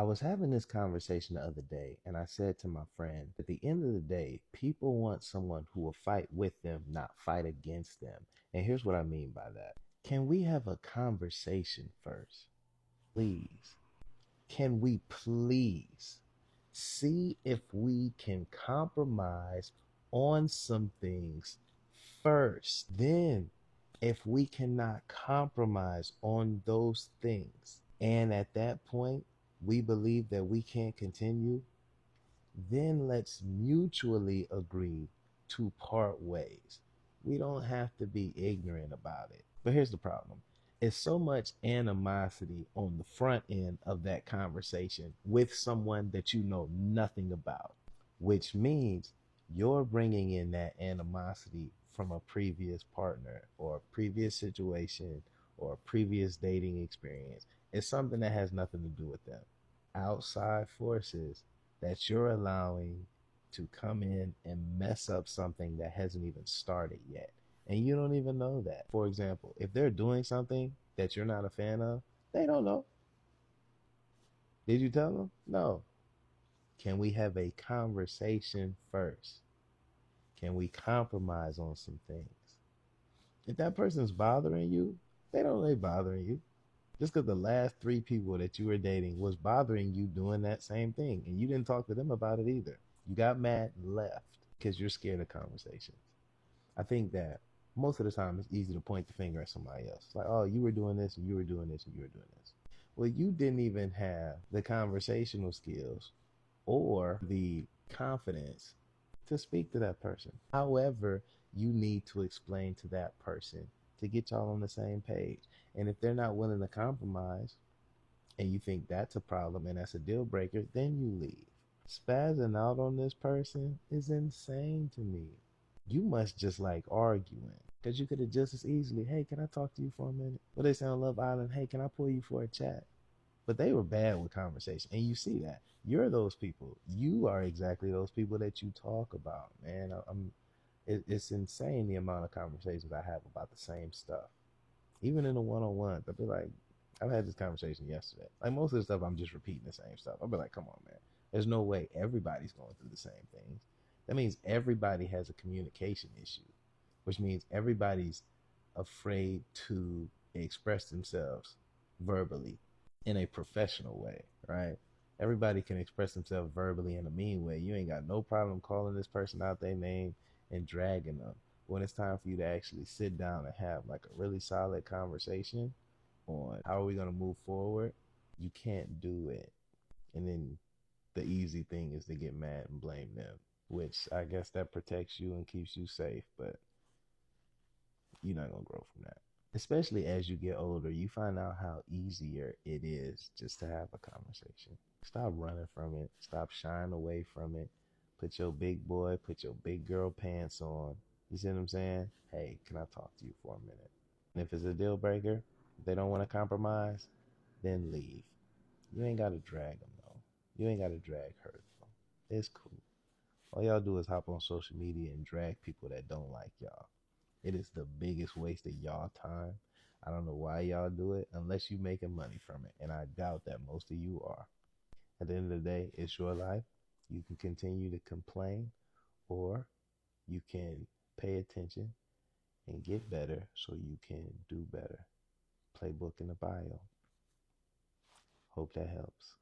I was having this conversation the other day, and I said to my friend, at the end of the day, people want someone who will fight with them, not fight against them. And here's what I mean by that. Can we have a conversation first? Please. Can we please see if we can compromise on some things first? Then, if we cannot compromise on those things, and at that point, we believe that we can't continue, then let's mutually agree to part ways. We don't have to be ignorant about it. But here's the problem. It's so much animosity on the front end of that conversation with someone that you know nothing about, which means you're bringing in that animosity from a previous partner or a previous situation or a previous dating experience. It's something that has nothing to do with them. Outside forces that you're allowing to come in and mess up something that hasn't even started yet. And you don't even know that. For example, if they're doing something that you're not a fan of, they don't know. Did you tell them? No. Can we have a conversation first? Can we compromise on some things? If that person's bothering you, they don't really bothering you. Just because the last three people that you were dating was bothering you doing that same thing and you didn't talk to them about it either. You got mad and left because you're scared of conversations. I think that most of the time it's easy to point the finger at somebody else. Like, oh, you were doing this and you were doing this and you were doing this. Well, you didn't even have the conversational skills or the confidence to speak to that person. However, you need to explain to that person to get y'all on the same page. And if they're not willing to compromise and you think that's a problem and that's a deal breaker, then you leave. Spazzing out on this person is insane to me. You must just like arguing. Because you could have just as easily, hey, can I talk to you for a minute? What they say on Love Island, hey, can I pull you for a chat? But they were bad with conversation. And you see that. You're those people. You are exactly those people that you talk about, man. It's insane the amount of conversations I have about the same stuff. Even in the one-on-one, I'll be like, I've had this conversation yesterday. Like most of the stuff, I'm just repeating the same stuff. I'll be like, come on, man. There's no way everybody's going through the same things. That means everybody has a communication issue, which means everybody's afraid to express themselves verbally in a professional way, right? Everybody can express themselves verbally in a mean way. You ain't got no problem calling this person out their name and dragging them. When it's time for you to actually sit down and have like a really solid conversation on how are we going to move forward, you can't do it. And then the easy thing is to get mad and blame them, which I guess that protects you and keeps you safe, but you're not going to grow from that. Especially as you get older, you find out how easier it is just to have a conversation. Stop running from it. Stop shying away from it. Put your big boy, put your big girl pants on. You see what I'm saying? Hey, can I talk to you for a minute? And if it's a deal breaker, if they don't want to compromise, then leave. You ain't got to drag them, though. You ain't got to drag her, though. It's cool. All y'all do is hop on social media and drag people that don't like y'all. It is the biggest waste of y'all time. I don't know why y'all do it unless you're making money from it. And I doubt that most of you are. At the end of the day, it's your life. You can continue to complain or you can pay attention and get better so you can do better. Playbook in the bio. Hope that helps.